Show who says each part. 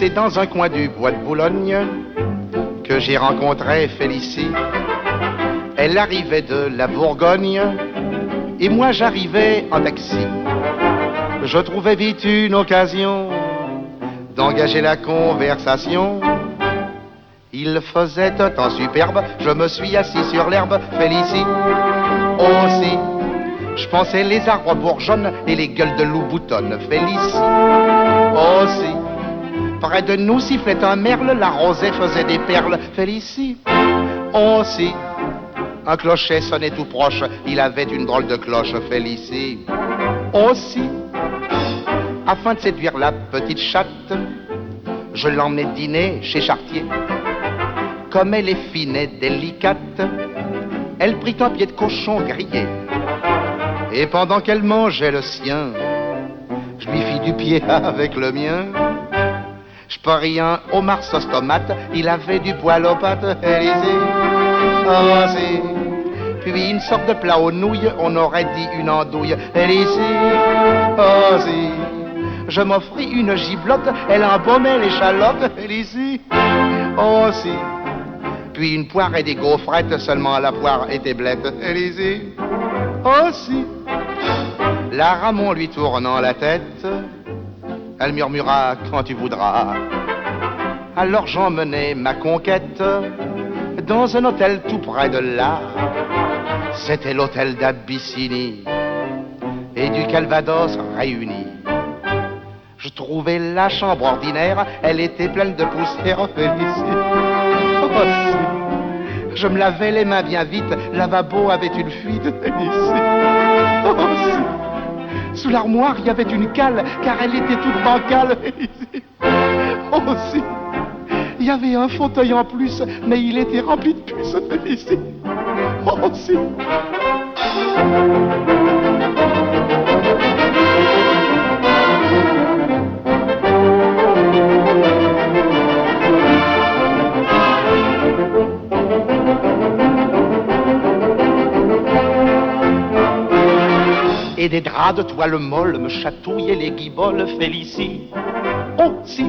Speaker 1: c'est dans un coin du bois de Boulogne que j'ai rencontré Félicie. Elle arrivait de la Bourgogne et moi j'arrivais en taxi. Je trouvais vite une occasion d'engager la conversation. Il faisait un temps superbe, je me suis assis sur l'herbe. Félicie aussi, je pensais les arbres bourgeonnent et les gueules de loup boutonnent. Félicie aussi, près de nous sifflait un merle, la rosée faisait des perles. Félicie aussi, un clocher sonnait tout proche, il avait une drôle de cloche. Félicie aussi, afin de séduire la petite chatte, je l'emmenais dîner chez Chartier. Comme elle est fine et délicate, elle prit un pied de cochon grillé. Et pendant qu'elle mangeait le sien, je lui fis du pied avec le mien. Je parie un homard sauce tomate, il avait du poil aux pattes. Élysée, oh si. Puis une sorte de plat aux nouilles, on aurait dit une andouille. Élysée, oh si. Je m'offris une giblotte, elle embaumait l'échalote. Élysée, oh si. Puis une poire et des gaufrettes, seulement la poire était blette. Élysée, oh si. La Ramon lui tournant la tête, elle murmura quand tu voudras. Alors j'emmenai ma conquête dans un hôtel tout près de là. C'était l'hôtel d'Abyssinie et du Calvados réunis. Je trouvais la chambre ordinaire, elle était pleine de poussière. Félicie, oh si. Je me lavais les mains bien vite, le lavabo avait une fuite. Félicie, oh si. Sous l'armoire, il y avait une cale, car elle était toute bancale. Félicie, oh si. Il y avait un fauteuil en plus, mais il était rempli de puces. Félicie, oh si. Et des draps de toile molle me chatouillaient les guiboles. Félicie, oh si.